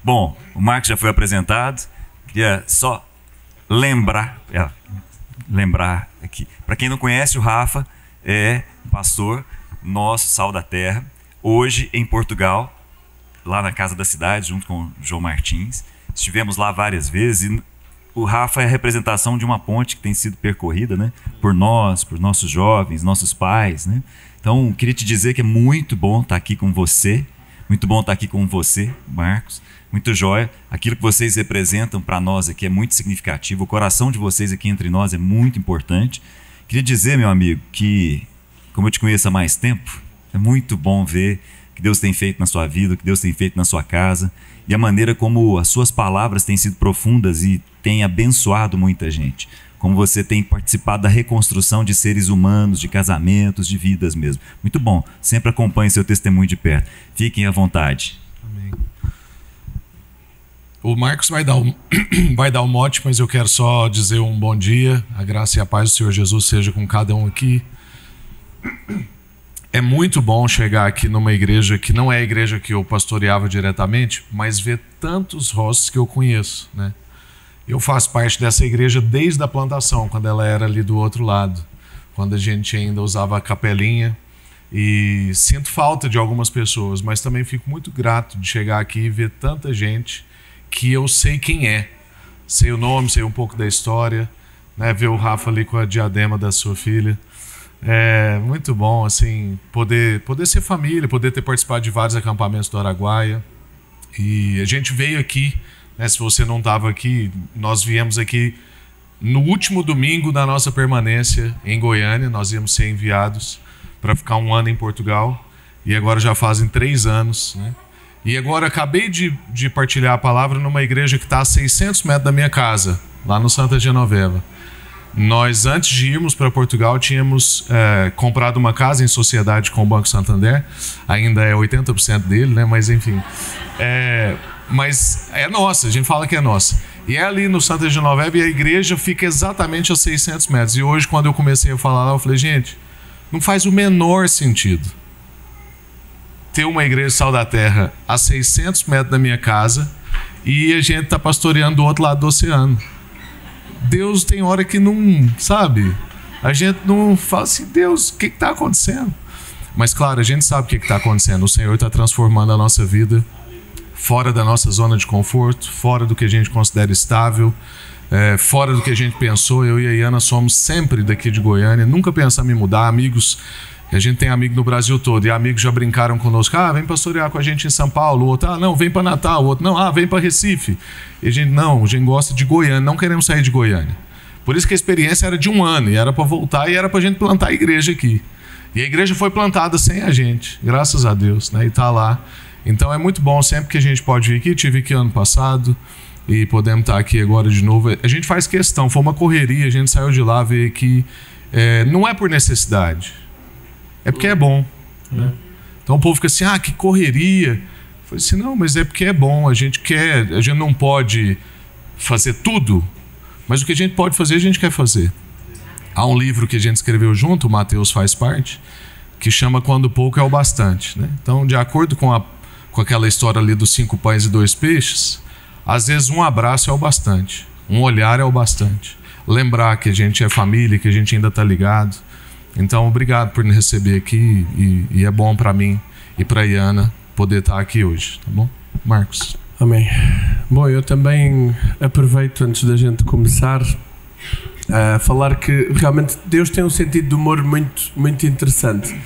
Bom, o Marcos já foi apresentado. Queria só lembrar aqui. Para quem não conhece, o Rafa é pastor nosso, Sal da Terra, hoje em Portugal, lá na Casa da Cidade, junto com o João Martins. Estivemos lá várias vezes e o Rafa é a representação de uma ponte que tem sido percorrida, né, por nós, por nossos jovens, nossos pais, né? Então, queria te dizer que é muito bom estar aqui com você, muito bom estar aqui com você, Marcos, muito jóia. Aquilo que vocês representam para nós aqui é muito significativo, o coração de vocês aqui entre nós é muito importante. Queria dizer, meu amigo, que, como eu te conheço há mais tempo, é muito bom ver o que Deus tem feito na sua vida, o que Deus tem feito na sua casa, e a maneira como as suas palavras têm sido profundas e têm abençoado muita gente. Como você tem participado da reconstrução de seres humanos, de casamentos, de vidas mesmo. Muito bom. Sempre acompanhe seu testemunho de perto. Fiquem à vontade. Amém. O Marcos vai dar um mote, mas eu quero só dizer um bom dia. A graça e a paz do Senhor Jesus seja com cada um aqui. É muito bom chegar aqui numa igreja que não é a igreja que eu pastoreava diretamente, mas ver tantos rostos que eu conheço, né? Eu faço parte dessa igreja desde a plantação, quando ela era ali do outro lado, quando a gente ainda usava a capelinha, e sinto falta de algumas pessoas, mas também fico muito grato de chegar aqui e ver tanta gente que eu sei quem é, sei o nome, sei um pouco da história, né? Ver o Rafa ali com a diadema da sua filha. É muito bom, assim, poder ser família, poder ter participado de vários acampamentos do Araguaia. E a gente veio aqui, né, se você não estava aqui, nós viemos aqui no último domingo da nossa permanência em Goiânia. Nós íamos ser enviados para ficar 1 ano em Portugal, e agora já fazem 3 anos, né? E agora acabei de partilhar a palavra numa igreja que está a 600 metros da minha casa, lá no Santa Genoveva. Nós, antes de irmos para Portugal, tínhamos comprado uma casa em sociedade com o Banco Santander. Ainda é 80% dele, né? Mas enfim. Mas é nossa, a gente fala que é nossa. E é ali no Santa Genoveva, e a igreja fica exatamente a 600 metros. E hoje, quando eu comecei a falar lá, eu falei, gente, não faz o menor sentido ter uma igreja Sal da Terra a 600 metros da minha casa e a gente está pastoreando do outro lado do oceano. Deus tem hora que não, sabe? A gente não fala assim, Deus, o que está acontecendo? Mas claro, a gente sabe o que está acontecendo. O Senhor está transformando a nossa vida fora da nossa zona de conforto, fora do que a gente considera estável, fora do que a gente pensou. Eu e a Iana somos sempre daqui de Goiânia, nunca pensamos em mudar. Amigos, a gente tem amigo no Brasil todo, e amigos já brincaram conosco, vem pastorear com a gente em São Paulo, o outro, não, vem para Natal, o outro, não, vem para Recife. E a gente gosta de Goiânia, não queremos sair de Goiânia. Por isso que a experiência era de 1 ano, e era para voltar, e era para a gente plantar a igreja aqui. E a igreja foi plantada sem a gente, graças a Deus, né? E está lá. Então é muito bom, sempre que a gente pode vir aqui. Tive aqui ano passado e podemos estar aqui agora de novo. A gente faz questão, foi uma correria, a gente saiu de lá, veio aqui. Não é por necessidade, é porque é bom, né? Então o povo fica assim, que correria. Eu falei assim, não, mas é porque é bom, a gente não pode fazer tudo, mas o que a gente pode fazer, a gente quer fazer. Há um livro que a gente escreveu junto, o Mateus faz parte, que chama Quando Pouco é o Bastante, né? Então, de acordo com aquela história ali dos 5 pães e 2 peixes, às vezes um abraço é o bastante, um olhar é o bastante, lembrar que a gente é família, que a gente ainda está ligado. Então, obrigado por me receber aqui, e é bom para mim e para a Iana poder estar aqui hoje, tá bom? Marcos. Amém. Bom, eu também aproveito, antes da gente começar, a falar que realmente Deus tem um sentido de humor muito, muito interessante.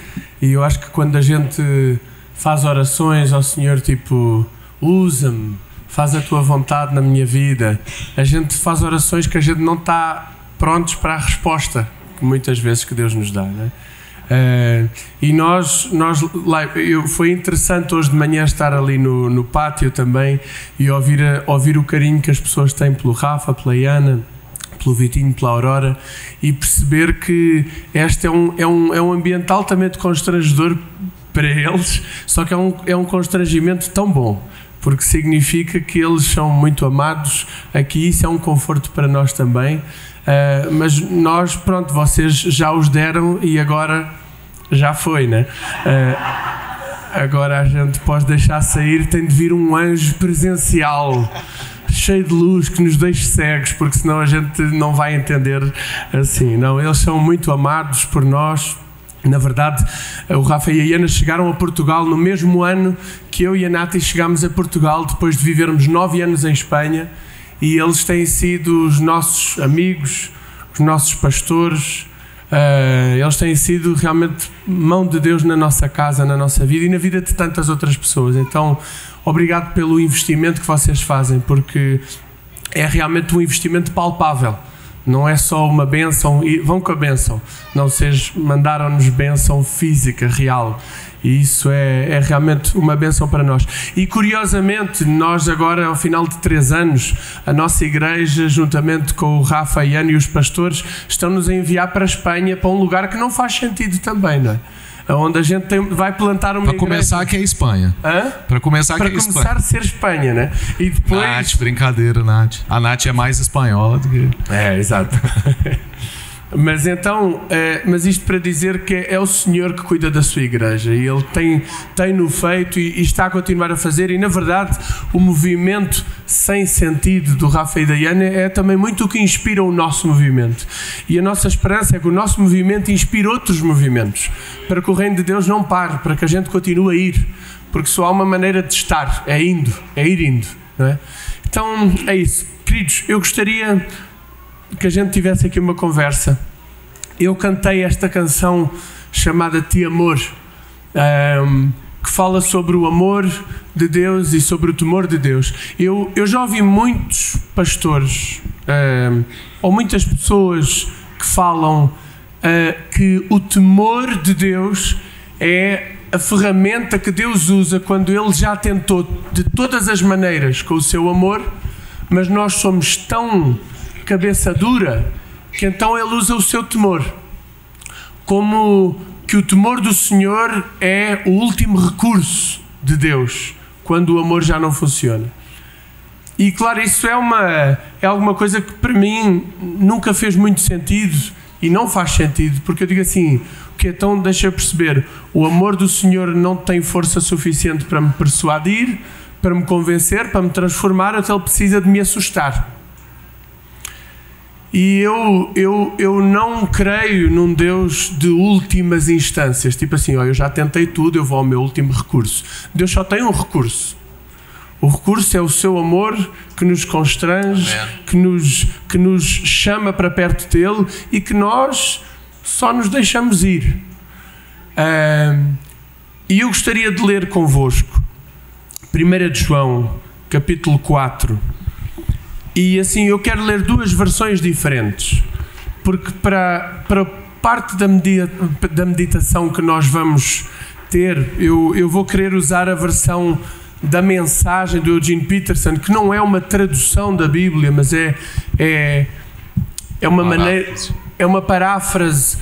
E eu acho que quando a gente faz orações ao Senhor, tipo, usa-me, faz a tua vontade na minha vida, a gente faz orações que a gente não está prontos para a resposta que muitas vezes que Deus nos dá, né? E foi interessante hoje de manhã estar ali no pátio também e ouvir o carinho que as pessoas têm pelo Rafa, pela Iana, pelo Vitinho, pela Aurora, e perceber que este é um ambiente altamente constrangedor para eles, só que é um constrangimento tão bom, porque significa que eles são muito amados aqui. Isso é um conforto para nós também. Mas nós, pronto, vocês já os deram e agora já foi, né? agora a gente pode deixar sair, tem de vir um anjo presencial, cheio de luz, que nos deixe cegos, porque senão a gente não vai entender assim. Não, eles são muito amados por nós. Na verdade, o Rafa e a Iana chegaram a Portugal no mesmo ano que eu e a Nati chegámos a Portugal, depois de vivermos 9 anos em Espanha, e eles têm sido os nossos amigos, os nossos pastores. Eles têm sido realmente mão de Deus na nossa casa, na nossa vida e na vida de tantas outras pessoas. Então, obrigado pelo investimento que vocês fazem, porque é realmente um investimento palpável. Não é só uma bênção, e vão com a bênção. Não, vocês mandaram-nos bênção física, real. E isso é realmente uma bênção para nós. E curiosamente, nós agora, ao final de 3 anos, a nossa igreja, juntamente com o Rafa e Ana e os pastores, estão-nos a enviar para a Espanha, para um lugar que não faz sentido também, não é? Onde a gente vai plantar uma igreja. Para começar que é Espanha. Hã? Para começar que é Espanha. Para Espanha. começar a ser Espanha, né? E depois... Nath, brincadeira, Nath. A Nath é mais espanhola do que... É, exato. Mas então, mas isto para dizer que é o Senhor que cuida da sua igreja, e Ele tem-no feito e está a continuar a fazer, e na verdade o movimento sem sentido do Rafa e da Iana é também muito o que inspira o nosso movimento, e a nossa esperança é que o nosso movimento inspire outros movimentos, para que o reino de Deus não pare, para que a gente continue a ir, porque só há uma maneira de estar, é ir indo, não é? Então é isso, queridos. Eu gostaria que a gente tivesse aqui uma conversa. Eu cantei esta canção chamada Te Amor, que fala sobre o amor de Deus e sobre o temor de Deus. Eu já ouvi muitos pastores ou muitas pessoas que falam que o temor de Deus é a ferramenta que Deus usa quando Ele já tentou de todas as maneiras com o seu amor, mas nós somos tão cabeça dura que então Ele usa o seu temor, como que o temor do Senhor é o último recurso de Deus quando o amor já não funciona. E claro, isso é alguma coisa que para mim nunca fez muito sentido e não faz sentido, porque eu digo assim, que então deixa eu perceber, o amor do Senhor não tem força suficiente para me persuadir, para me convencer, para me transformar, então Ele precisa de me assustar. E eu não creio num Deus de últimas instâncias, tipo assim, eu já tentei tudo, eu vou ao meu último recurso. Deus só tem um recurso. O recurso é o seu amor, que nos constrange, que nos chama para perto dele e que nós só nos deixamos ir. E eu gostaria de ler convosco 1 de João, capítulo 4. E assim, eu quero ler 2 versões diferentes, porque para parte da meditação que nós vamos ter, eu vou querer usar a versão da mensagem do Eugene Peterson, que não é uma tradução da Bíblia, mas é uma maneira, é uma paráfrase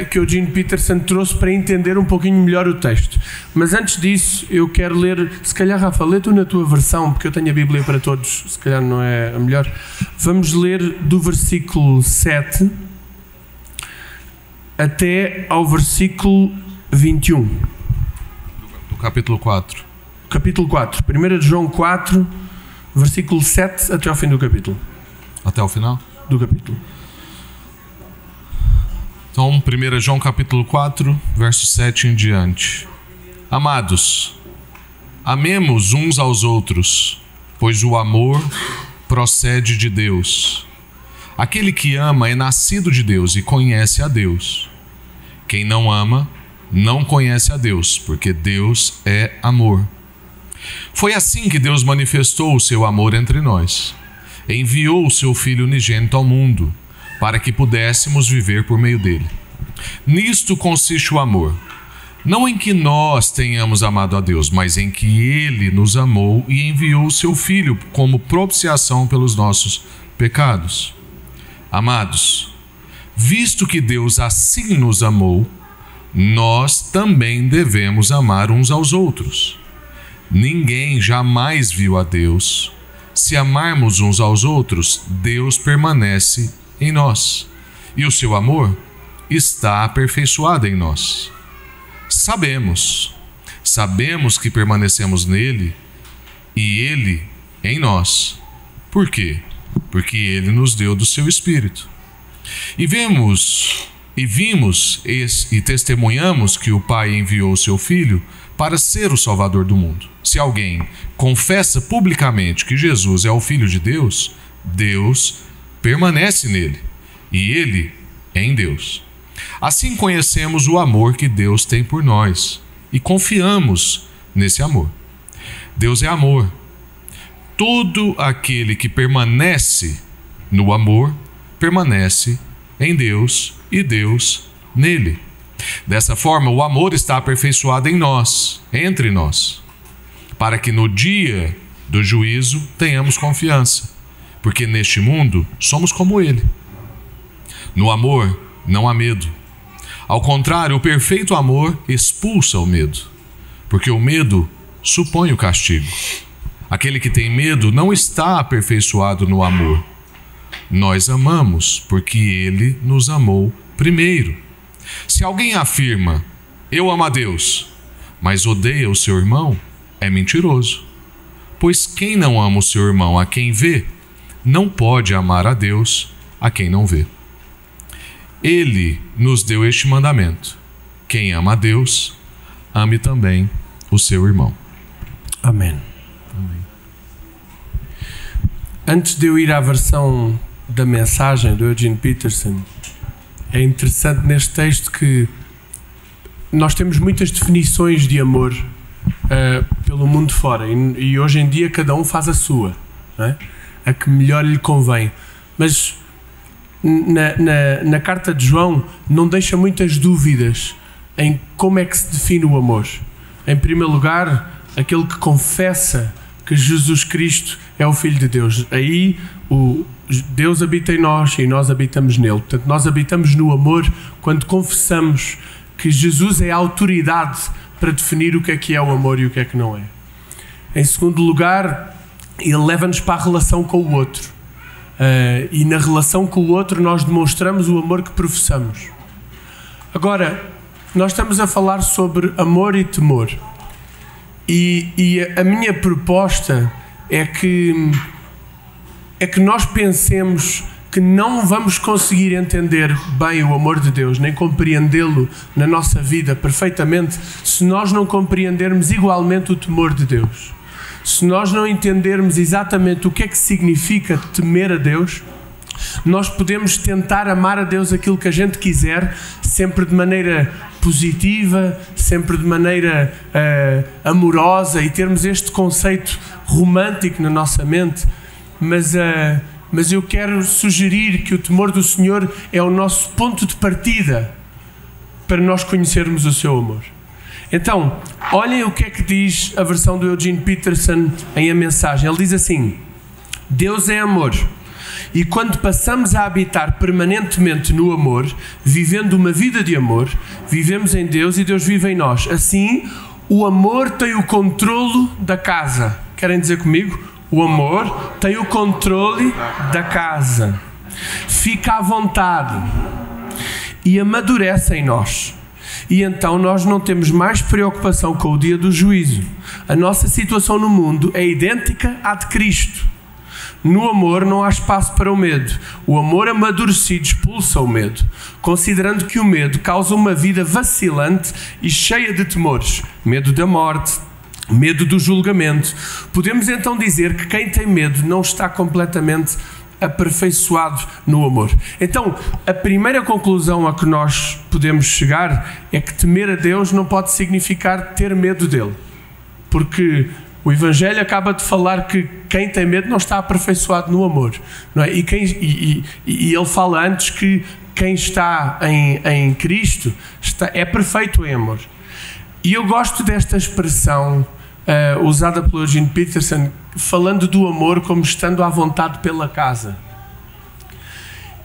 que o Eugene Peterson trouxe para entender um pouquinho melhor o texto. Mas antes disso, eu quero ler, se calhar, Rafa, lê tu na tua versão, porque eu tenho a Bíblia para todos, se calhar não é a melhor. Vamos ler do versículo 7 até ao versículo 21. Do capítulo 4. Capítulo 4, 1 de João 4, versículo 7 até ao fim do capítulo. Até o final? Do capítulo. Então, 1 João capítulo 4, verso 7 em diante. Amados, amemos uns aos outros, pois o amor procede de Deus. Aquele que ama é nascido de Deus e conhece a Deus. Quem não ama, não conhece a Deus, porque Deus é amor. Foi assim que Deus manifestou o seu amor entre nós. Enviou o seu Filho unigênito ao mundo, para que pudéssemos viver por meio dele. Nisto consiste o amor, não em que nós tenhamos amado a Deus, mas em que Ele nos amou e enviou o seu Filho como propiciação pelos nossos pecados. Amados, visto que Deus assim nos amou, nós também devemos amar uns aos outros. Ninguém jamais viu a Deus. Se amarmos uns aos outros, Deus permanece em nós, e o seu amor está aperfeiçoado em nós. Sabemos Sabemos que permanecemos nele e ele em nós. Por quê? Porque ele nos deu do seu Espírito. E vimos e testemunhamos que o Pai enviou o seu Filho para ser o Salvador do mundo. Se alguém confessa publicamente que Jesus é o Filho de Deus, Deus permanece nele e ele em Deus. Assim conhecemos o amor que Deus tem por nós e confiamos nesse amor. Deus é amor. Todo aquele que permanece no amor, permanece em Deus e Deus nele. Dessa forma, o amor está aperfeiçoado em nós, entre nós, para que no dia do juízo tenhamos confiança, porque neste mundo somos como ele. No amor não há medo. Ao contrário, o perfeito amor expulsa o medo, porque o medo supõe o castigo. Aquele que tem medo não está aperfeiçoado no amor. Nós amamos porque ele nos amou primeiro. Se alguém afirma, eu amo a Deus, mas odeia o seu irmão, é mentiroso. Pois quem não ama o seu irmão a quem vê, não pode amar a Deus a quem não vê. Ele nos deu este mandamento: quem ama a Deus, ame também o seu irmão. Amém. Antes de eu ir à versão da mensagem do Eugene Peterson, é interessante neste texto que nós temos muitas definições de amor pelo mundo fora, e hoje em dia cada um faz a sua, não é? A que melhor lhe convém. Mas na carta de João não deixa muitas dúvidas em como é que se define o amor. Em primeiro lugar, aquele que confessa que Jesus Cristo é o Filho de Deus. Aí Deus habita em nós e nós habitamos nele. Portanto, nós habitamos no amor quando confessamos que Jesus é a autoridade para definir o que é o amor e o que é que não é. Em segundo lugar, ele leva-nos para a relação com o outro. E na relação com o outro nós demonstramos o amor que professamos. Agora, nós estamos a falar sobre amor e temor. E a minha proposta é que nós pensemos que não vamos conseguir entender bem o amor de Deus, nem compreendê-lo na nossa vida perfeitamente, se nós não compreendermos igualmente o temor de Deus. Se nós não entendermos exatamente o que é que significa temer a Deus, nós podemos tentar amar a Deus aquilo que a gente quiser, sempre de maneira positiva, sempre de maneira amorosa, e termos este conceito romântico na nossa mente, mas eu quero sugerir que o temor do Senhor é o nosso ponto de partida para nós conhecermos o seu amor. Então, olhem o que é que diz a versão do Eugene Peterson em A Mensagem. Ele diz assim: Deus é amor. E quando passamos a habitar permanentemente no amor, vivendo uma vida de amor, vivemos em Deus e Deus vive em nós. Assim, o amor tem o controlo da casa. Querem dizer comigo? O amor tem o controle da casa. Fica à vontade e amadurece em nós. E então nós não temos mais preocupação com o dia do juízo. A nossa situação no mundo é idêntica à de Cristo. No amor não há espaço para o medo. O amor amadurecido expulsa o medo, considerando que o medo causa uma vida vacilante e cheia de temores. Medo da morte, medo do julgamento. Podemos então dizer que quem tem medo não está completamente aperfeiçoado no amor. Então, a primeira conclusão a que nós podemos chegar é que temer a Deus não pode significar ter medo dele. Porque o Evangelho acaba de falar que quem tem medo não está aperfeiçoado no amor, não é? E ele fala antes que quem está em Cristo é perfeito em amor. E eu gosto desta expressão usada pelo Eugene Peterson, falando do amor como estando à vontade pela casa.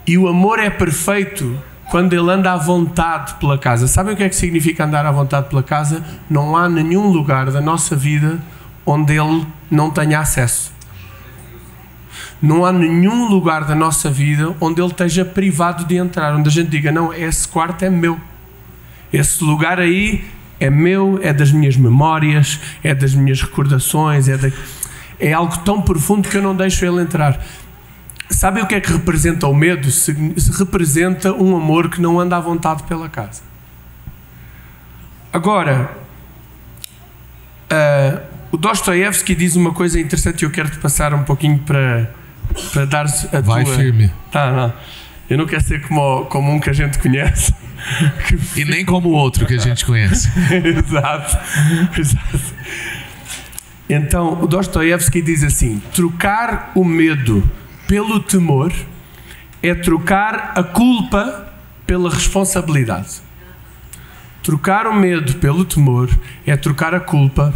E o amor é perfeito quando ele anda à vontade pela casa. Sabem o que é que significa andar à vontade pela casa? Não há nenhum lugar da nossa vida onde ele não tenha acesso. Não há nenhum lugar da nossa vida onde ele esteja privado de entrar, onde a gente diga, não, esse quarto é meu. Esse lugar aí é meu, é das minhas memórias, é das minhas recordações, é algo tão profundo que eu não deixo ele entrar. Sabe o que é que representa o medo? Se representa um amor que não anda à vontade pela casa. Agora, o Dostoiévski diz uma coisa interessante e eu quero-te passar um pouquinho para dar a Vai tua... firme. Tá, não. Eu não quero ser como um que a gente conhece. E nem como o outro que a gente conhece. Exato. Então, o Dostoiévski diz assim: trocar o medo pelo temor é trocar a culpa pela responsabilidade. Trocar o medo pelo temor é trocar a culpa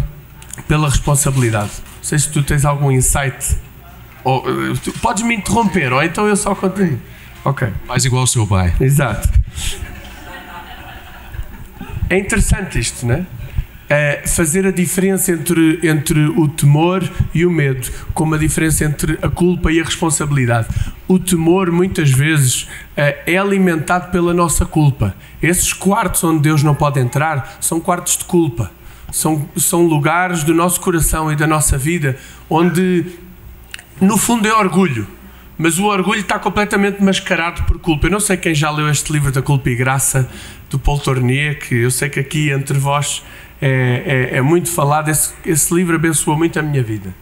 pela responsabilidade. Não sei se tu tens algum insight. Ou, podes me interromper, ou então eu só continuo. Ok. Faz igual o seu pai. Exato. É interessante isto, não é? Fazer a diferença entre o temor e o medo, como a diferença entre a culpa e a responsabilidade. O temor muitas vezes é alimentado pela nossa culpa. Esses quartos onde Deus não pode entrar são quartos de culpa. São lugares do nosso coração e da nossa vida onde no fundo é orgulho, mas o orgulho está completamente mascarado por culpa. Eu não sei quem já leu este livro da Culpa e Graça do Paul Tournier, que eu sei que aqui entre vós é muito falado. Esse livro abençoou muito a minha vida.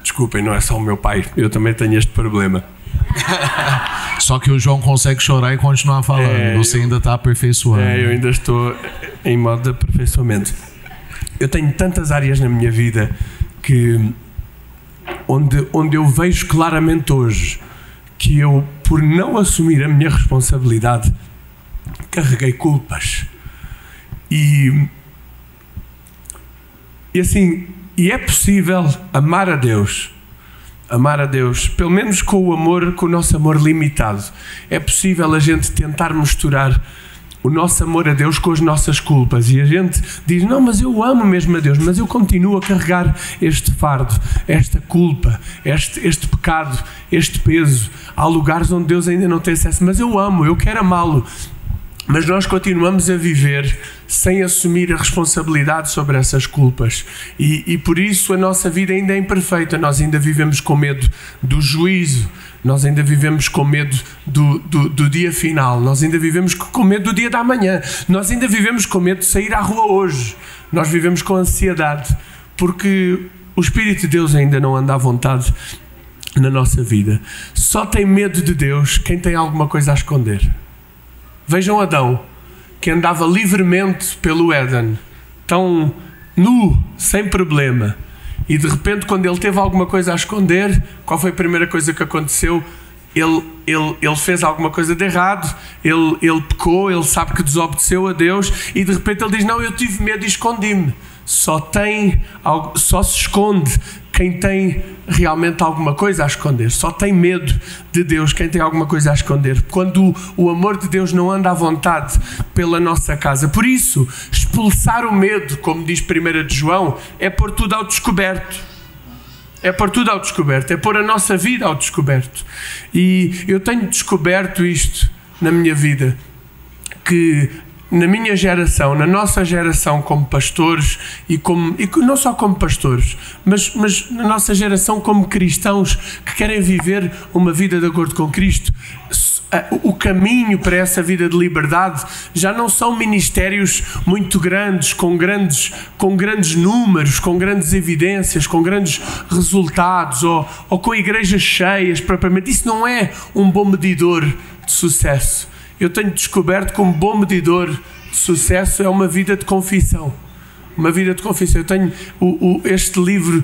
Desculpem, não é só o meu pai, eu também tenho este problema. Só que o João consegue chorar e continuar falando. Você ainda está aperfeiçoando. Eu ainda estou em modo de aperfeiçoamento. Eu tenho tantas áreas na minha vida que onde eu vejo claramente hoje que eu, por não assumir a minha responsabilidade, carreguei culpas. E é possível amar a Deus, pelo menos com o nosso amor limitado. É possível a gente tentar misturar o nosso amor a Deus com as nossas culpas, e a gente diz: não, mas eu amo mesmo a Deus, mas eu continuo a carregar este fardo, esta culpa, este pecado, este peso. Há lugares onde Deus ainda não tem acesso, mas eu amo, eu quero amá-lo. Mas nós continuamos a viver sem assumir a responsabilidade sobre essas culpas. E por isso a nossa vida ainda é imperfeita. Nós ainda vivemos com medo do juízo. Nós ainda vivemos com medo do dia final. Nós ainda vivemos com medo do dia da manhã. Nós ainda vivemos com medo de sair à rua hoje. Nós vivemos com ansiedade, porque o Espírito de Deus ainda não anda à vontade na nossa vida. Só tem medo de Deus quem tem alguma coisa a esconder. Vejam Adão, que andava livremente pelo Éden, tão nu, sem problema. E de repente, quando ele teve alguma coisa a esconder, qual foi a primeira coisa que aconteceu? Ele fez alguma coisa de errado, ele pecou, ele sabe que desobedeceu a Deus, e de repente ele diz: não, eu tive medo e escondi-me. Só se esconde quem tem realmente alguma coisa a esconder. Só tem medo de Deus quem tem alguma coisa a esconder. Quando o amor de Deus não anda à vontade pela nossa casa. Por isso, expulsar o medo, como diz 1 de João, é pôr tudo ao descoberto. É pôr tudo ao descoberto. É pôr a nossa vida ao descoberto. E eu tenho descoberto isto na minha vida, que na minha geração, na nossa geração como pastores e não só como pastores, mas na nossa geração como cristãos que querem viver uma vida de acordo com Cristo, o caminho para essa vida de liberdade já não são ministérios muito grandes, com grandes números, com grandes evidências, com grandes resultados, ou com igrejas cheias propriamente. Isso não é um bom medidor de sucesso. Eu tenho descoberto que um bom medidor de sucesso é uma vida de confissão. Uma vida de confissão. Eu tenho este livro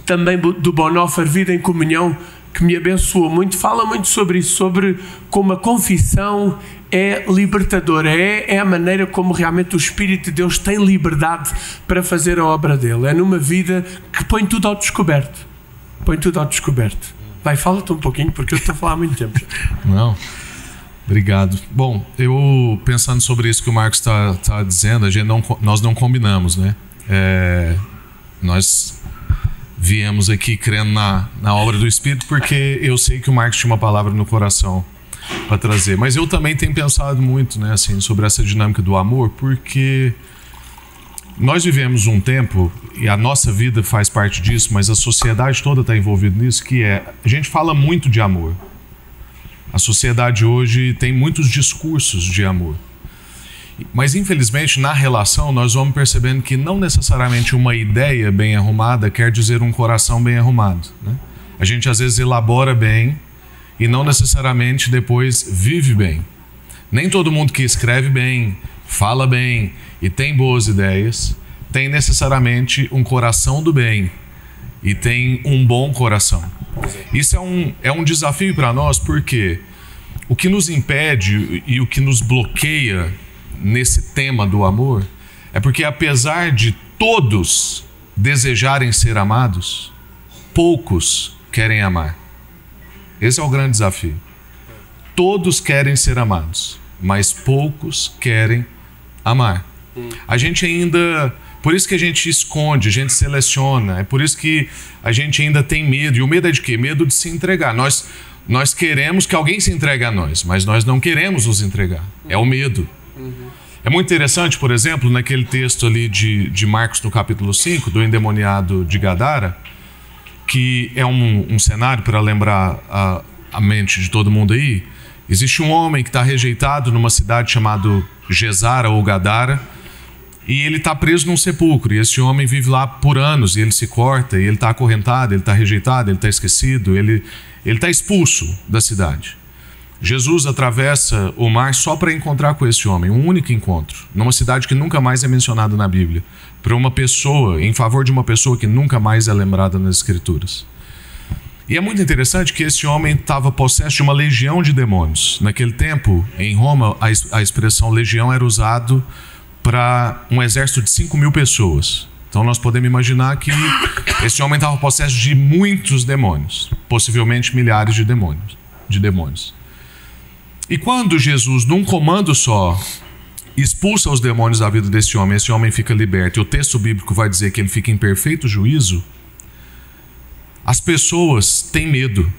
também do Bonhoeffer, Vida em Comunhão, que me abençoou muito. Fala muito sobre isso, sobre como a confissão é libertadora. É a maneira como realmente o Espírito de Deus tem liberdade para fazer a obra dele. É numa vida que põe tudo ao descoberto. Põe tudo ao descoberto. Vai, fala-te um pouquinho, porque eu estou a falar há muito tempo. Não. Obrigado. Bom, eu pensando sobre isso que o Marcos está dizendo, nós não combinamos, né? Nós viemos aqui crendo na obra do Espírito, porque eu sei que o Marcos tinha uma palavra no coração. para trazer. Mas eu também tenho pensado muito, né, assim, sobre essa dinâmica do amor, porque nós vivemos um tempo, e a nossa vida faz parte disso, mas a sociedade toda está envolvida nisso, que é, a gente fala muito de amor. A sociedade hoje tem muitos discursos de amor. Mas, infelizmente, na relação, nós vamos percebendo que não necessariamente uma ideia bem arrumada quer dizer um coração bem arrumado, né? A gente, às vezes, elabora bem e não necessariamente depois vive bem. Nem todo mundo que escreve bem, fala bem e tem boas ideias tem necessariamente um coração do bem e tem um bom coração. Isso é um desafio para nós, porque o que nos impede e o que nos bloqueia nesse tema do amor é porque, apesar de todos desejarem ser amados, poucos querem amar. Esse é o grande desafio. Todos querem ser amados, mas poucos querem amar. A gente ainda... Por isso que a gente esconde, a gente seleciona. É por isso que a gente ainda tem medo. E o medo é de quê? Medo de se entregar. Nós queremos que alguém se entregue a nós, mas nós não queremos nos entregar. É o medo. É muito interessante, por exemplo, naquele texto ali de Marcos, no capítulo 5, do endemoniado de Gadara, que é um cenário para lembrar a mente de todo mundo aí. Existe um homem que está rejeitado numa cidade chamada Gesara ou Gadara, e ele está preso num sepulcro, e esse homem vive lá por anos, e ele se corta, e ele está acorrentado, ele está rejeitado, ele está esquecido, ele está expulso da cidade. Jesus atravessa o mar só para encontrar com esse homem, um único encontro, numa cidade que nunca mais é mencionada na Bíblia, para uma pessoa, em favor de uma pessoa que nunca mais é lembrada nas Escrituras. E é muito interessante que esse homem estava possesso de uma legião de demônios. Naquele tempo, em Roma, a expressão legião era usado para um exército de 5.000 pessoas. Então nós podemos imaginar que esse homem estava possesso de muitos demônios, possivelmente milhares de demônios. E quando Jesus, num comando só, expulsa os demônios da vida desse homem, esse homem fica liberto, e o texto bíblico vai dizer que ele fica em perfeito juízo, as pessoas têm medo.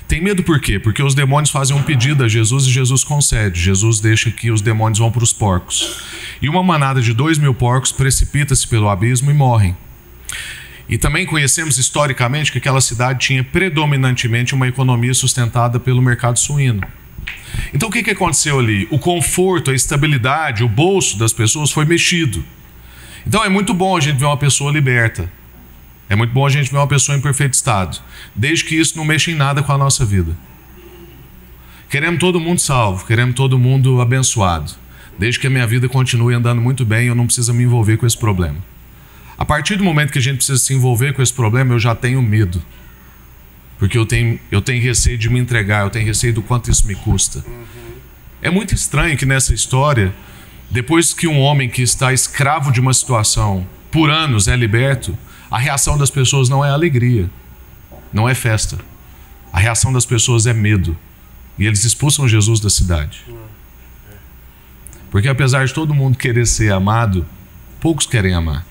Tem medo por quê? Porque os demônios fazem um pedido a Jesus e Jesus concede. Jesus deixa que os demônios vão para os porcos. E uma manada de 2.000 porcos precipita-se pelo abismo e morrem. E também conhecemos historicamente que aquela cidade tinha predominantemente uma economia sustentada pelo mercado suíno. Então o que aconteceu ali? O conforto, a estabilidade, o bolso das pessoas foi mexido. Então é muito bom a gente ver uma pessoa liberta. É muito bom a gente ver uma pessoa em perfeito estado, desde que isso não mexa em nada com a nossa vida. Queremos todo mundo salvo, queremos todo mundo abençoado, desde que a minha vida continue andando muito bem, eu não preciso me envolver com esse problema. A partir do momento que a gente precisa se envolver com esse problema, eu já tenho medo, porque eu tenho receio de me entregar, eu tenho receio do quanto isso me custa. É muito estranho que nessa história, depois que um homem que está escravo de uma situação por anos é liberto, a reação das pessoas não é alegria, não é festa. A reação das pessoas é medo. E eles expulsam Jesus da cidade. Porque apesar de todo mundo querer ser amado, poucos querem amar.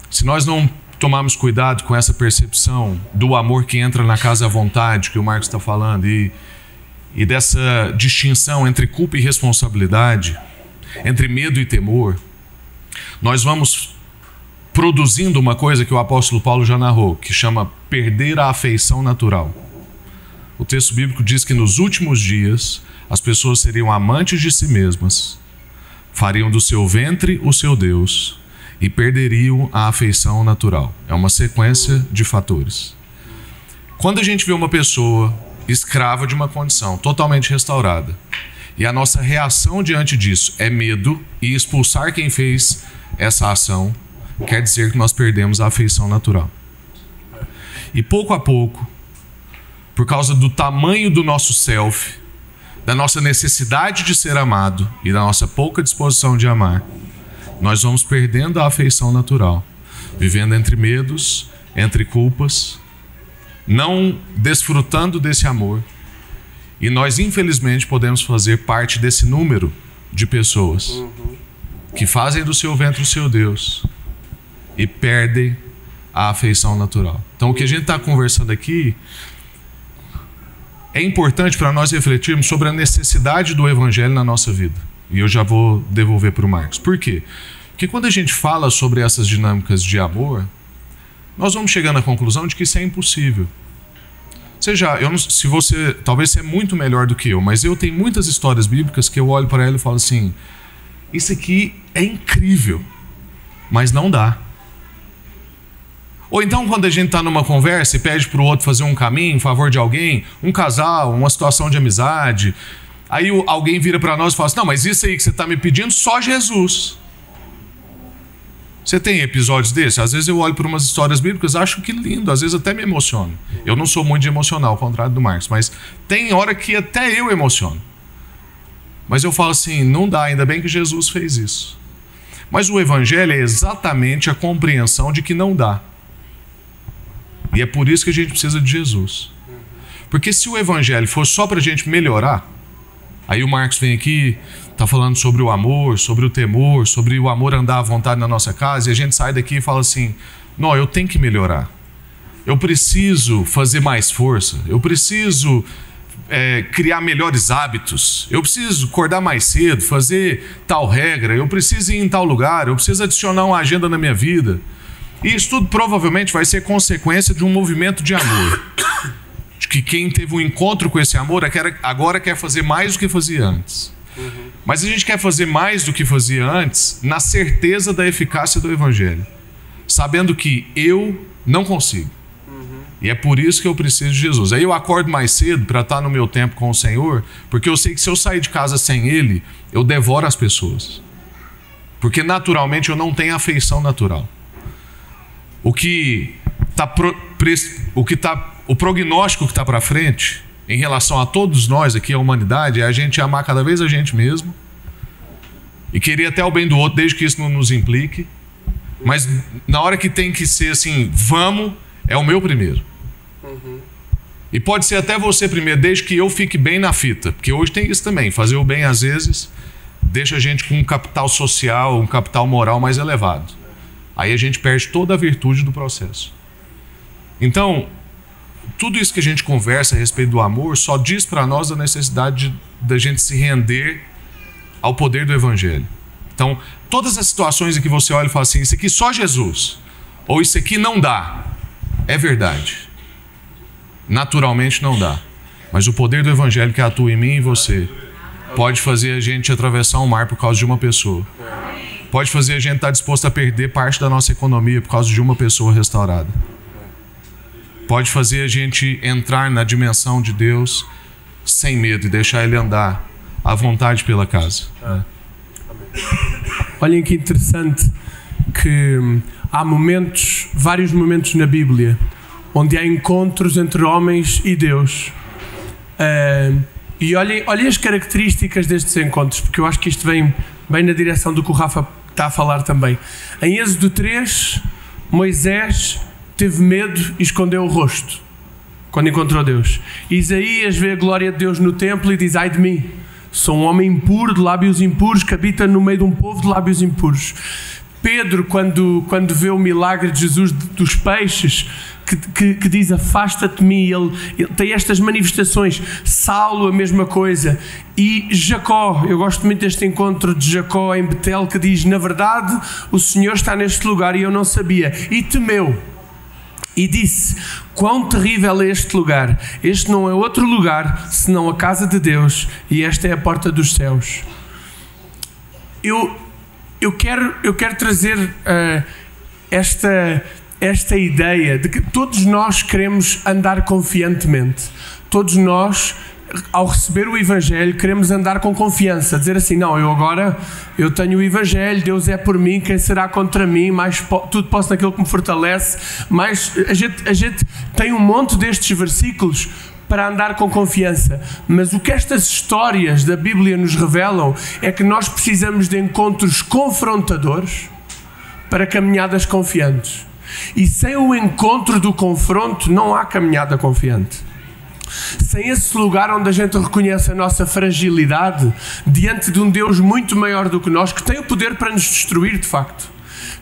Se nós não tomarmos cuidado com essa percepção do amor que entra na casa à vontade, que o Marcos está falando, e dessa distinção entre culpa e responsabilidade, entre medo e temor, nós vamos produzindo uma coisa que o apóstolo Paulo já narrou, que chama perder a afeição natural. O texto bíblico diz que nos últimos dias as pessoas seriam amantes de si mesmas, fariam do seu ventre o seu Deus e perderiam a afeição natural. É uma sequência de fatores. Quando a gente vê uma pessoa escrava de uma condição totalmente restaurada e a nossa reação diante disso é medo e expulsar quem fez essa ação, quer dizer que nós perdemos a afeição natural. E pouco a pouco, por causa do tamanho do nosso self, da nossa necessidade de ser amado e da nossa pouca disposição de amar, nós vamos perdendo a afeição natural, vivendo entre medos, entre culpas, não desfrutando desse amor. E nós, infelizmente, podemos fazer parte desse número de pessoas que fazem do seu ventre o seu Deus e perdem a afeição natural. Então o que a gente está conversando aqui é importante para nós refletirmos sobre a necessidade do evangelho na nossa vida. E eu já vou devolver para o Marcos. Por quê? Porque quando a gente fala sobre essas dinâmicas de amor, nós vamos chegando à conclusão de que isso é impossível. Se você, talvez você é muito melhor do que eu, mas eu tenho muitas histórias bíblicas que eu olho para ela e falo assim, isso aqui é incrível, mas não dá. Ou então quando a gente está numa conversa e pede para o outro fazer um caminho em favor de alguém, um casal, uma situação de amizade, aí alguém vira para nós e fala assim, não, mas isso aí que você está me pedindo, só Jesus. Você tem episódios desses? Às vezes eu olho para umas histórias bíblicas, acho que lindo, às vezes até me emociono. Eu não sou muito de emocional, ao contrário do Marcos, mas tem hora que até eu emociono. Mas eu falo assim, não dá, ainda bem que Jesus fez isso. Mas o evangelho é exatamente a compreensão de que não dá. E é por isso que a gente precisa de Jesus. Porque se o evangelho for só para a gente melhorar, aí o Marcos vem aqui, está falando sobre o amor, sobre o temor, sobre o amor andar à vontade na nossa casa, e a gente sai daqui e fala assim, não, eu tenho que melhorar. Eu preciso fazer mais força, eu preciso criar melhores hábitos, eu preciso acordar mais cedo, fazer tal regra, eu preciso ir em tal lugar, eu preciso adicionar uma agenda na minha vida. E isso tudo provavelmente vai ser consequência de um movimento de amor. De que quem teve um encontro com esse amor agora quer fazer mais do que fazia antes. Mas a gente quer fazer mais do que fazia antes na certeza da eficácia do evangelho, sabendo que eu não consigo. E é por isso que eu preciso de Jesus. Aí eu acordo mais cedo para estar no meu tempo com o Senhor, porque eu sei que se eu sair de casa sem Ele, eu devoro as pessoas. Porque naturalmente eu não tenho afeição natural. O prognóstico que está para frente, em relação a todos nós aqui, a humanidade, é a gente amar cada vez a gente mesmo e querer até o bem do outro, desde que isso não nos implique. Mas na hora que tem que ser assim, vamos, é o meu primeiro. E pode ser até você primeiro, desde que eu fique bem na fita. Porque hoje tem isso também, fazer o bem às vezes deixa a gente com um capital social, um capital moral mais elevado. Aí a gente perde toda a virtude do processo. Então, tudo isso que a gente conversa a respeito do amor só diz para nós a necessidade da gente se render ao poder do evangelho. Então, todas as situações em que você olha e fala assim, isso aqui só Jesus, ou isso aqui não dá, é verdade. Naturalmente não dá. Mas o poder do evangelho que atua em mim e em você pode fazer a gente atravessar um mar por causa de uma pessoa. Pode fazer a gente estar disposto a perder parte da nossa economia por causa de uma pessoa restaurada. Pode fazer a gente entrar na dimensão de Deus sem medo e deixar Ele andar à vontade pela casa. Olhem que interessante que há momentos, vários momentos na Bíblia, onde há encontros entre homens e Deus. E olhem as características destes encontros, porque eu acho que isto vem bem na direção do que o Rafa está a falar também. Em Êxodo 3, Moisés teve medo e escondeu o rosto quando encontrou Deus. Isaías vê a glória de Deus no templo e diz, ai de mim, sou um homem impuro, de lábios impuros, que habita no meio de um povo de lábios impuros. Pedro, quando vê o milagre de Jesus dos peixes, que diz, afasta-te de mim, ele tem estas manifestações. Saulo, a mesma coisa. E Jacó, eu gosto muito deste encontro de Jacó em Betel, que diz, na verdade, o Senhor está neste lugar e eu não sabia. E temeu. E disse, quão terrível é este lugar. Este não é outro lugar, senão a casa de Deus, e esta é a porta dos céus. Eu quero trazer esta ideia de que todos nós queremos andar confiantemente. Todos nós, ao receber o Evangelho, queremos andar com confiança, dizer assim, não, eu tenho o Evangelho, Deus é por mim, quem será contra mim, tudo posso naquele que me fortalece. Mas a gente tem um monte destes versículos para andar com confiança, mas o que estas histórias da Bíblia nos revelam é que nós precisamos de encontros confrontadores para caminhadas confiantes. E sem o encontro do confronto não há caminhada confiante. Sem esse lugar onde a gente reconhece a nossa fragilidade diante de um Deus muito maior do que nós, que tem o poder para nos destruir de facto,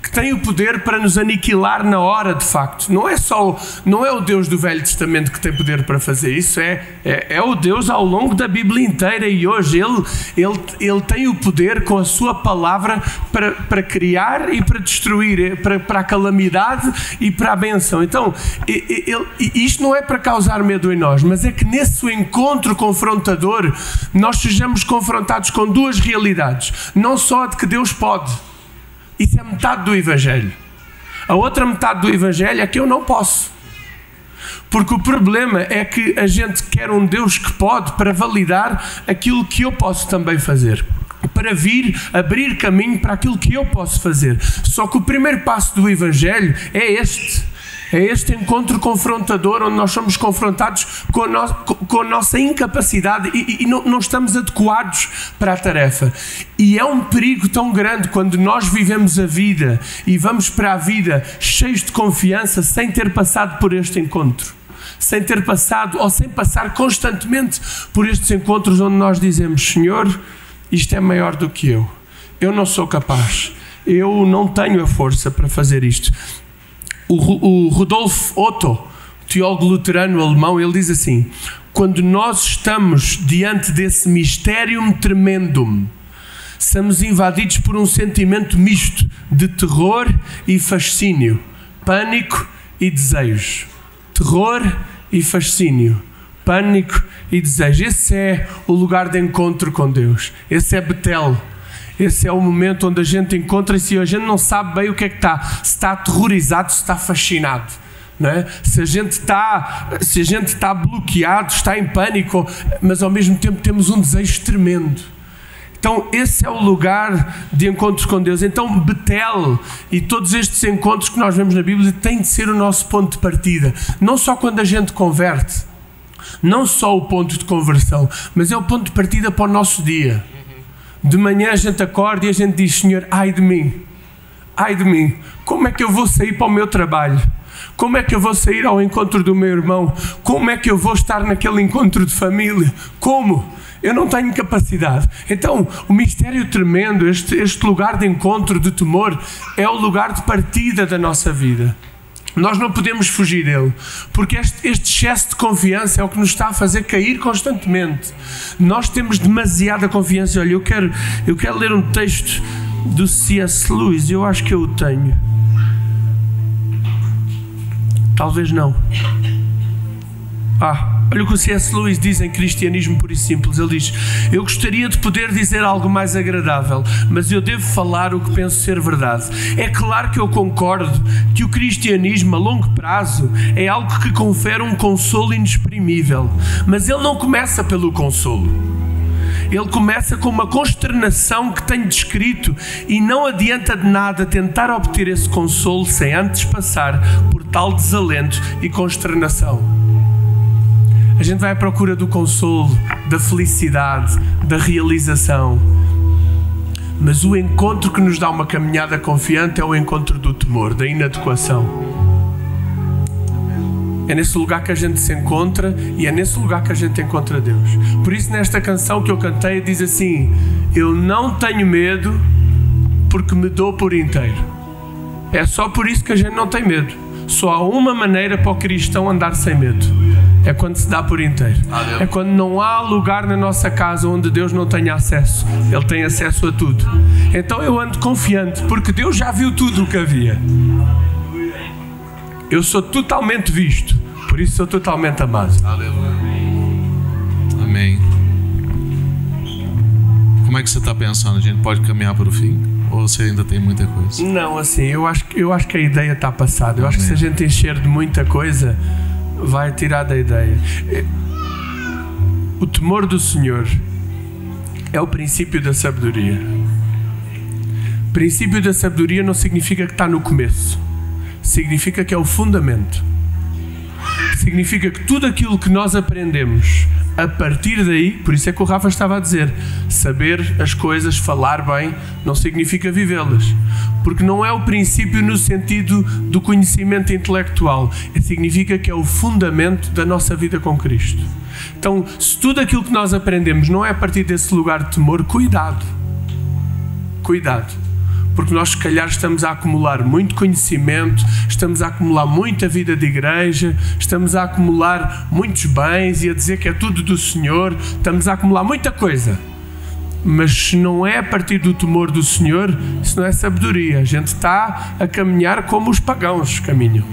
que tem o poder para nos aniquilar na hora, de facto. Não é o Deus do Velho Testamento que tem poder para fazer isso, é o Deus ao longo da Bíblia inteira, e hoje Ele tem o poder com a sua palavra para criar e para destruir, para a calamidade e para a bênção. Então, isto não é para causar medo em nós, mas é que nesse encontro confrontador nós sejamos confrontados com duas realidades. Não só a de que Deus pode. Isso é metade do Evangelho. A outra metade do Evangelho é que eu não posso. Porque o problema é que a gente quer um Deus que pode para validar aquilo que eu posso também fazer. Para vir abrir caminho para aquilo que eu posso fazer. Só que o primeiro passo do Evangelho é este. É este encontro confrontador onde nós somos confrontados com a nossa incapacidade e não estamos adequados para a tarefa. E é um perigo tão grande quando nós vivemos a vida e vamos para a vida cheios de confiança sem ter passado por este encontro. Sem ter passado ou sem passar constantemente por estes encontros onde nós dizemos: Senhor, isto é maior do que eu não sou capaz, eu não tenho a força para fazer isto. O Rudolf Otto, teólogo luterano alemão, ele diz assim: quando nós estamos diante desse mysterium tremendum, somos invadidos por um sentimento misto de terror e fascínio, pânico e desejo. Terror e fascínio, pânico e desejo. Esse é o lugar de encontro com Deus. Esse é Betel. Esse é o momento onde a gente encontra-se e a gente não sabe bem o que é que está. Se está aterrorizado, se está fascinado. Não é? Se a gente está bloqueado, está em pânico, mas ao mesmo tempo temos um desejo tremendo. Então esse é o lugar de encontros com Deus. Então Betel e todos estes encontros que nós vemos na Bíblia têm de ser o nosso ponto de partida. Não só quando a gente converte, não só o ponto de conversão, mas é o ponto de partida para o nosso dia. De manhã a gente acorda e a gente diz: Senhor, ai de mim, como é que eu vou sair para o meu trabalho? Como é que eu vou sair ao encontro do meu irmão? Como é que eu vou estar naquele encontro de família? Como? Eu não tenho capacidade. Então, o mistério tremendo, este lugar de encontro, de temor, é o lugar de partida da nossa vida. Nós não podemos fugir dele, porque este excesso de confiança é o que nos está a fazer cair constantemente. Nós temos demasiada confiança. Olha, eu quero ler um texto do C.S. Lewis, eu acho que eu o tenho. Talvez não. Olha o que o C.S. Lewis diz em Cristianismo Puro e Simples. Ele diz: eu gostaria de poder dizer algo mais agradável, mas eu devo falar o que penso ser verdade. É claro que eu concordo que o cristianismo a longo prazo é algo que confere um consolo inexprimível, mas ele não começa pelo consolo. Ele começa com uma consternação que tenho descrito, e não adianta de nada tentar obter esse consolo sem antes passar por tal desalento e consternação. A gente vai à procura do consolo, da felicidade, da realização. Mas o encontro que nos dá uma caminhada confiante é o encontro do temor, da inadequação. É nesse lugar que a gente se encontra e é nesse lugar que a gente encontra Deus. Por isso, nesta canção que eu cantei, diz assim: eu não tenho medo porque me dou por inteiro. É só por isso que a gente não tem medo. Só há uma maneira para o cristão andar sem medo. É quando se dá por inteiro. É quando não há lugar na nossa casa onde Deus não tenha acesso. Ele tem acesso a tudo. Então eu ando confiante, porque Deus já viu tudo o que havia. Eu sou totalmente visto, por isso sou totalmente amado. Aleluia. Amém. Como é que você está pensando? A gente pode caminhar para o fim? Ou você ainda tem muita coisa? Não, assim, eu acho que a ideia está passada. Eu acho que se a gente encher de muita coisa, vai tirar da ideia. O temor do Senhor é o princípio da sabedoria. O princípio da sabedoria não significa que está no começo. Significa que é o fundamento. Significa que tudo aquilo que nós aprendemos a partir daí, por isso é que o Rafa estava a dizer, saber as coisas, falar bem, não significa vivê-las. Porque não é o princípio no sentido do conhecimento intelectual. Significa que é o fundamento da nossa vida com Cristo. Então, se tudo aquilo que nós aprendemos não é a partir desse lugar de temor, cuidado. Cuidado. porque nós se calhar estamos a acumular muito conhecimento, estamos a acumular muita vida de igreja, estamos a acumular muitos bens e a dizer que é tudo do Senhor, estamos a acumular muita coisa. Mas se não é a partir do temor do Senhor, isso não é sabedoria. A gente está a caminhar como os pagãos caminham.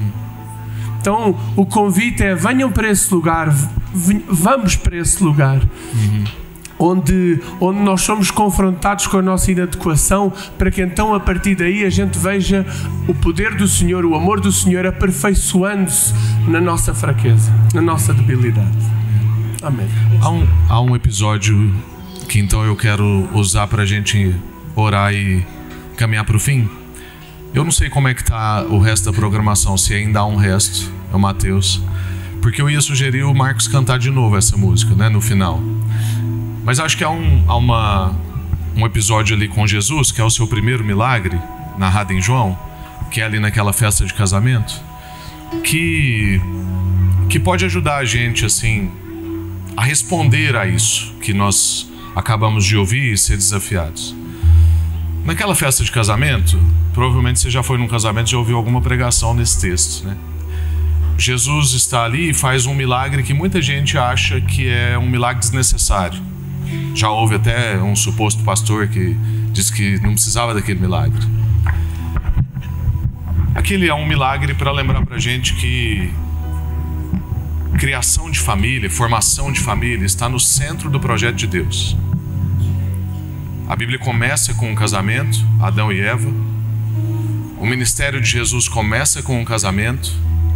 Então o convite é: venham para esse lugar, vamos para esse lugar, onde nós somos confrontados com a nossa inadequação, para que então a partir daí a gente veja o poder do Senhor, o amor do Senhor aperfeiçoando-se na nossa fraqueza, na nossa debilidade. Amém. Há um episódio que então eu quero usar para a gente orar e caminhar para o fim. Eu não sei como é que está o resto da programação, se ainda há um resto, é o Mateus, porque eu ia sugerir o Marcos cantar de novo essa música, né, no final. Mas acho que há um episódio ali com Jesus, que é o seu primeiro milagre, narrado em João, que é ali naquela festa de casamento, que pode ajudar a gente assim a responder a isso que nós acabamos de ouvir e ser desafiados. Naquela festa de casamento, provavelmente você já foi num casamento e já ouviu alguma pregação nesse texto, né? Jesus está ali e faz um milagre que muita gente acha que é um milagre desnecessário. Já houve até um suposto pastor que disse que não precisava daquele milagre. Aquele é um milagre para lembrar para a gente que criação de família, formação de família está no centro do projeto de Deus. A Bíblia começa com um casamento, Adão e Eva. O ministério de Jesus começa com um casamento,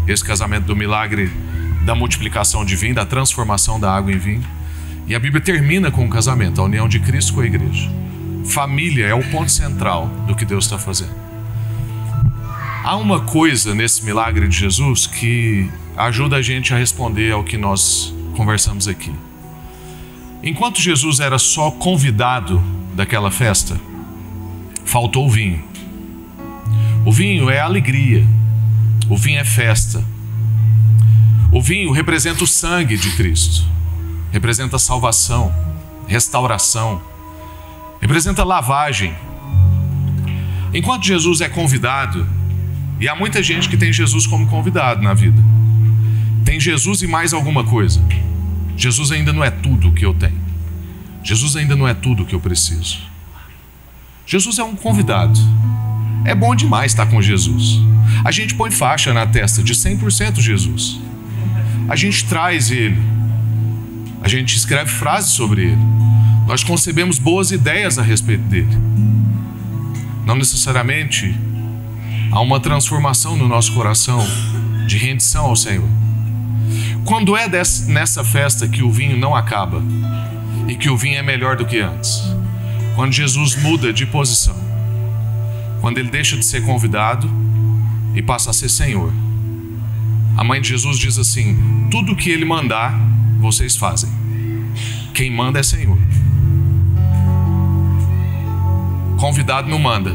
esse casamento do milagre da multiplicação de vinho, da transformação da água em vinho. E a Bíblia termina com um casamento, a união de Cristo com a igreja. Família é o ponto central do que Deus está fazendo. Há uma coisa nesse milagre de Jesus que ajuda a gente a responder ao que nós conversamos aqui. Enquanto Jesus era só convidado daquela festa, faltou o vinho. O vinho é alegria, o vinho é festa. O vinho representa o sangue de Cristo, representa salvação, restauração, representa lavagem. Enquanto Jesus é convidado, e há muita gente que tem Jesus como convidado na vida, tem Jesus e mais alguma coisa. Jesus ainda não é tudo o que eu tenho. Jesus ainda não é tudo o que eu preciso. Jesus é um convidado. É bom demais estar com Jesus. A gente põe faixa na testa de 100% Jesus. A gente traz Ele. A gente escreve frases sobre Ele. Nós concebemos boas ideias a respeito dEle. Não necessariamente há uma transformação no nosso coração de rendição ao Senhor. Quando é nessa festa que o vinho não acaba e que o vinho é melhor do que antes, quando Jesus muda de posição, quando Ele deixa de ser convidado e passa a ser Senhor. A mãe de Jesus diz assim: tudo que Ele mandar, vocês fazem. Quem manda é Senhor. Convidado não manda.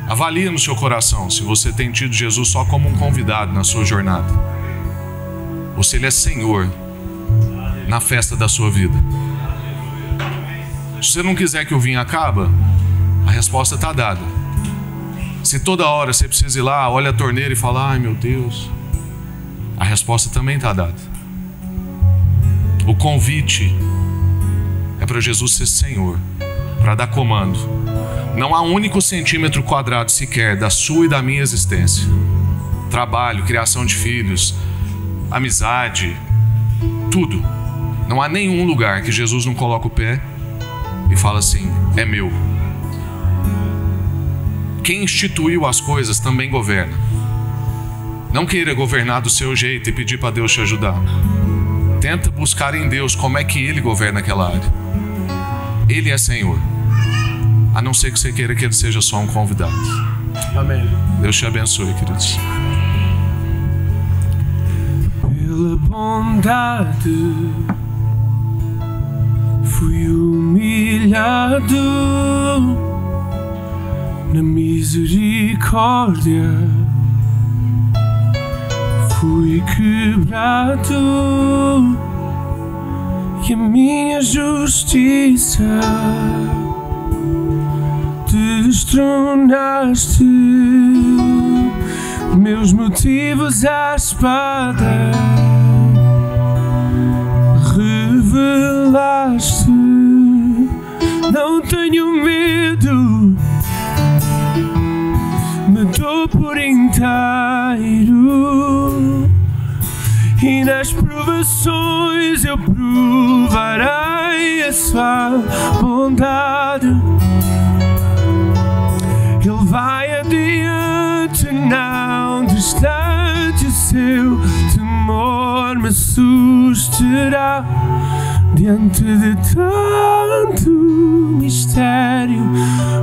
Avalie no seu coração se você tem tido Jesus só como um convidado na sua jornada, ou se Ele é Senhor na festa da sua vida. Se você não quiser que o vinho acabe, a resposta está dada. Se toda hora você precisa ir lá, olha a torneira e fala: ai meu Deus, a resposta também está dada. O convite é para Jesus ser Senhor, para dar comando. Não há um único centímetro quadrado sequer da sua e da minha existência, trabalho, criação de filhos, amizade, tudo. Não há nenhum lugar que Jesus não coloca o pé e fala assim: é meu. Quem instituiu as coisas também governa. Não queira governar do seu jeito e pedir para Deus te ajudar. Tenta buscar em Deus como é que Ele governa aquela área. Ele é Senhor, a não ser que você queira que Ele seja só um convidado. Amém. Deus te abençoe, queridos. Pela bondade fui humilhado, na misericórdia fui quebrado, e a minha justiça destronaste meus motivos à espada, revelaste, não tenho medo, me dou por inteiro, e nas provações eu provarei a sua bondade. Ele vai adiante, não distante, o seu temor me susterá. Diante de tanto mistério,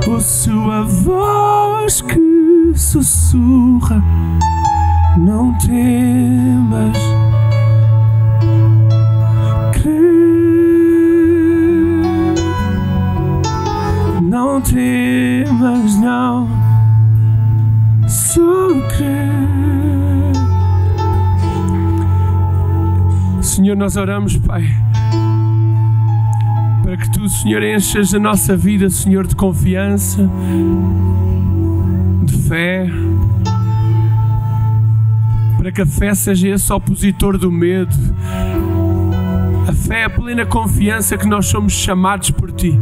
ouço a voz que sussurra: não temas, crê, não temas, não, só crê. Senhor, nós oramos, Pai, para que Tu, Senhor, enchas a nossa vida, Senhor, de confiança, de fé, para que a fé seja esse opositor do medo. A fé é a plena confiança que nós somos chamados por Ti.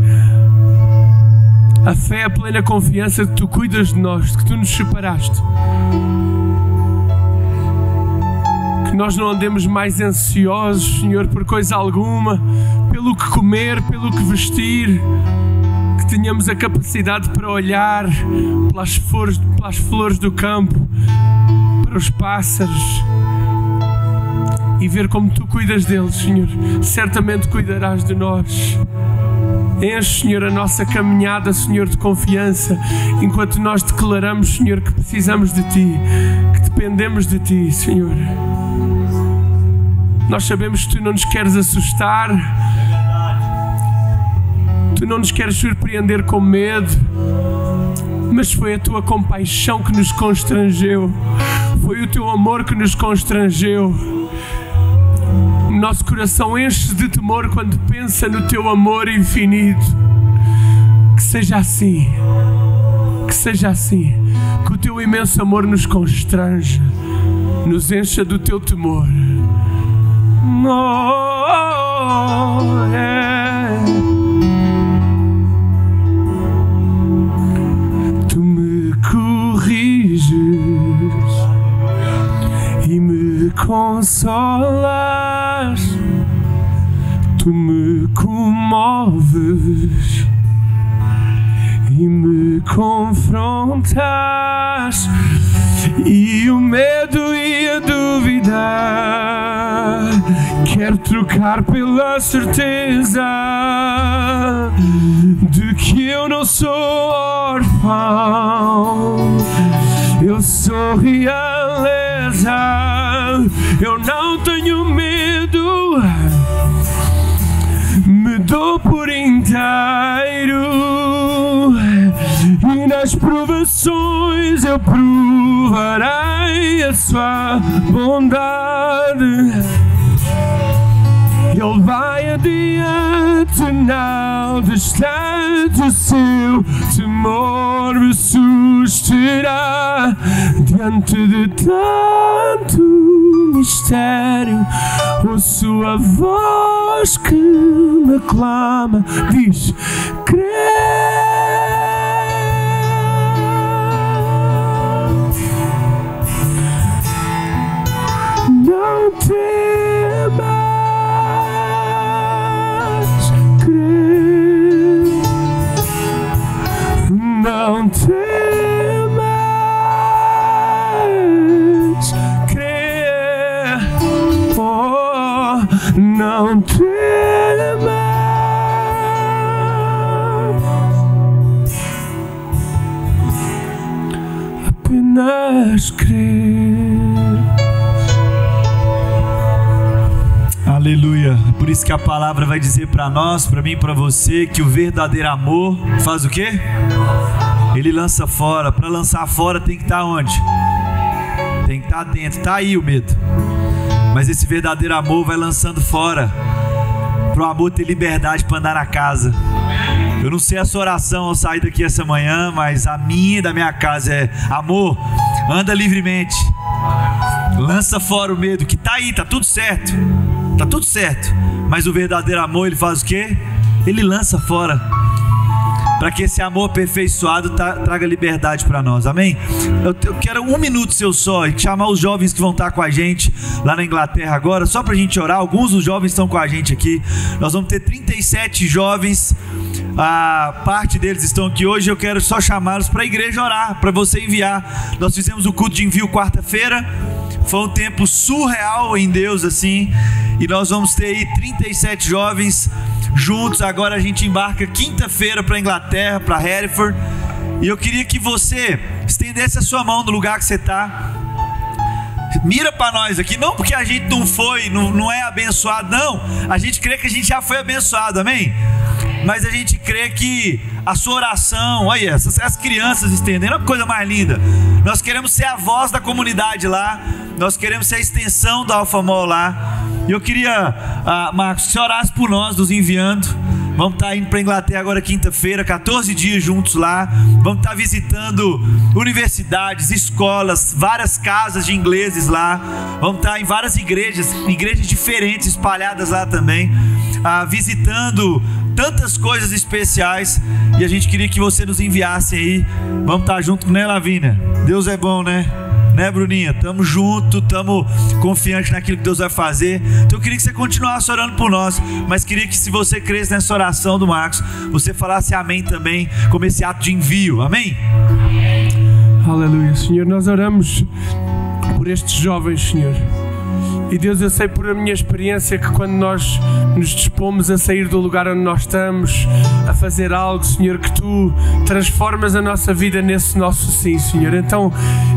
A fé é a plena confiança de que Tu cuidas de nós, de que Tu nos separaste. Que nós não andemos mais ansiosos, Senhor, por coisa alguma, pelo que comer, pelo que vestir. Que tenhamos a capacidade para olhar pelas flores do campo, para os pássaros, e ver como Tu cuidas deles, Senhor. Certamente cuidarás de nós. Enche, Senhor, a nossa caminhada, Senhor, de confiança, enquanto nós declaramos, Senhor, que precisamos de Ti, que dependemos de Ti, Senhor. Nós sabemos que Tu não nos queres assustar, Tu não nos queres surpreender com medo, mas foi a Tua compaixão que nos constrangeu, foi o Teu amor que nos constrangeu. O nosso coração enche de temor quando pensa no Teu amor infinito. Que seja assim, que seja assim, que o Teu imenso amor nos constranja, nos encha do Teu temor. Oh, yeah. Tu me corriges e me consolas, Tu me comoves e me confrontas, e o medo e a dúvida quero trocar pela certeza de que eu não sou órfão, eu sou realeza. Eu não tenho medo, me dou por inteiro, e nas provações eu provarei a sua bondade. Ele vai adiante, não distante, o seu temor me susterá. Diante de tanto mistério, ouço a voz que me clama, diz: crê. Não temas, crê. Não temas, crê. Oh, não temas, apenas crer. Aleluia. Por isso que a palavra vai dizer para nós, para mim e para você, que o verdadeiro amor faz o quê? Ele lança fora. Para lançar fora tem que estar onde? Tem que estar dentro. Está aí o medo. Mas esse verdadeiro amor vai lançando fora, para o amor ter liberdade para andar na casa. Eu não sei a sua oração ao sair daqui essa manhã, mas a minha e da minha casa é: amor, anda livremente, lança fora o medo, que tá aí, tá tudo certo, mas o verdadeiro amor, ele faz o quê? Ele lança fora, para que esse amor aperfeiçoado traga liberdade para nós, amém? Eu quero 1 minuto seu só, e chamar os jovens que vão estar com a gente lá na Inglaterra agora, só para a gente orar. Alguns dos jovens estão com a gente aqui. Nós vamos ter 37 jovens, a parte deles estão aqui hoje. Eu quero só chamá-los para a igreja orar, para você enviar. Nós fizemos o culto de envio quarta-feira, foi um tempo surreal em Deus, assim, e nós vamos ter aí 37 jovens juntos. Agora a gente embarca quinta-feira para a Inglaterra, para Hereford, e eu queria que você estendesse a sua mão no lugar que você está. Mira para nós aqui, não porque a gente não foi, não é abençoado, não. A gente crê que a gente já foi abençoado, amém? Mas a gente crê que a sua oração, olha, essas crianças estendendo, é uma coisa mais linda. Nós queremos ser a voz da comunidade lá, nós queremos ser a extensão da Alpha Mall lá. E eu queria, Marcos, que você orasse por nós, nos enviando. Vamos estar indo para a Inglaterra agora quinta-feira, 14 dias juntos lá. Vamos estar visitando universidades, escolas, várias casas de ingleses lá. Vamos estar em várias igrejas diferentes espalhadas lá também, visitando tantas coisas especiais. E a gente queria que você nos enviasse aí. Vamos estar junto, né, Lavínia? Deus é bom, né? Né, Bruninha? Tamo junto, tamo confiante naquilo que Deus vai fazer. Então eu queria que você continuasse orando por nós, mas queria que, se você cresce nessa oração do Marcos, você falasse amém também, como esse ato de envio, amém? Aleluia. Senhor, nós oramos por estes jovens, Senhor. E Deus, eu sei por a minha experiência que quando nós nos dispomos a sair do lugar onde nós estamos, a fazer algo, Senhor, que Tu transformas a nossa vida nesse nosso sim, Senhor. Então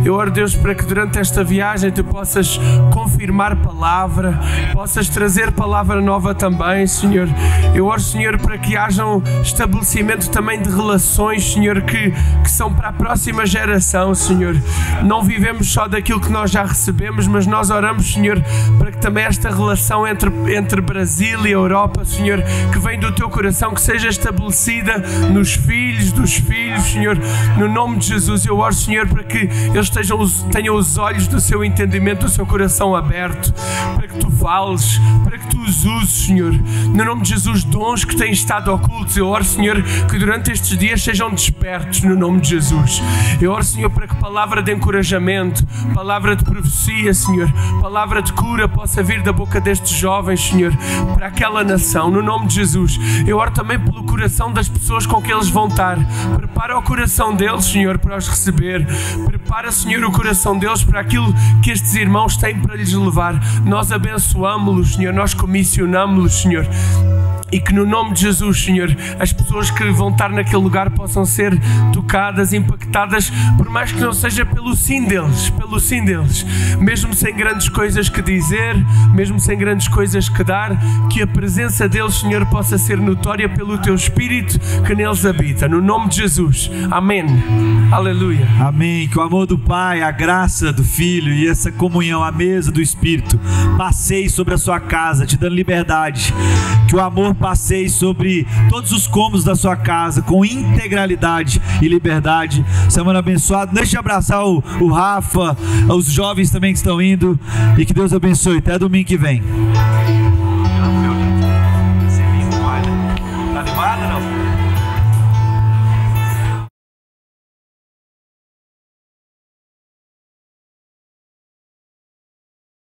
eu oro, Deus, para que durante esta viagem Tu possas confirmar palavra, possas trazer palavra nova também, Senhor. Eu oro, Senhor, para que haja um estabelecimento também de relações, Senhor, que são para a próxima geração, Senhor. Não vivemos só daquilo que nós já recebemos, mas nós oramos, Senhor, para que também esta relação entre Brasil e Europa, Senhor, que vem do Teu coração, que seja estabelecida nos filhos dos filhos, Senhor, no nome de Jesus. Eu oro, Senhor, para que eles tenham os olhos do seu entendimento, do seu coração aberto, para que Tu fales, para que Tu os uses, Senhor, no nome de Jesus. Dons que têm estado ocultos, eu oro, Senhor, que durante estes dias sejam despertos, no nome de Jesus. Eu oro, Senhor, para que palavra de encorajamento, palavra de profecia, Senhor, palavra de cura possa vir da boca destes jovens, Senhor, para aquela nação, no nome de Jesus. Eu oro também pelo coração das pessoas com que eles vão estar. Prepara o coração deles, Senhor, para os receber. Prepara, Senhor, o coração deles para aquilo que estes irmãos têm para lhes levar. Nós abençoamos-los, Senhor, nós comissionamos-los, Senhor. E que no nome de Jesus, Senhor, as pessoas que vão estar naquele lugar possam ser tocadas, impactadas, por mais que não seja pelo sim deles, mesmo sem grandes coisas que dizer, mesmo sem grandes coisas que dar, que a presença deles, Senhor, possa ser notória pelo Teu Espírito que neles habita, no nome de Jesus, amém, aleluia. Amém. Que o amor do Pai, a graça do Filho e essa comunhão, a mesa do Espírito, passeie sobre a sua casa, te dando liberdade. Que o amor passeie sobre todos os cômodos da sua casa, com integralidade e liberdade. Semana abençoada. Deixa eu abraçar o Rafa, os jovens também que estão indo, e que Deus abençoe. Até domingo que vem.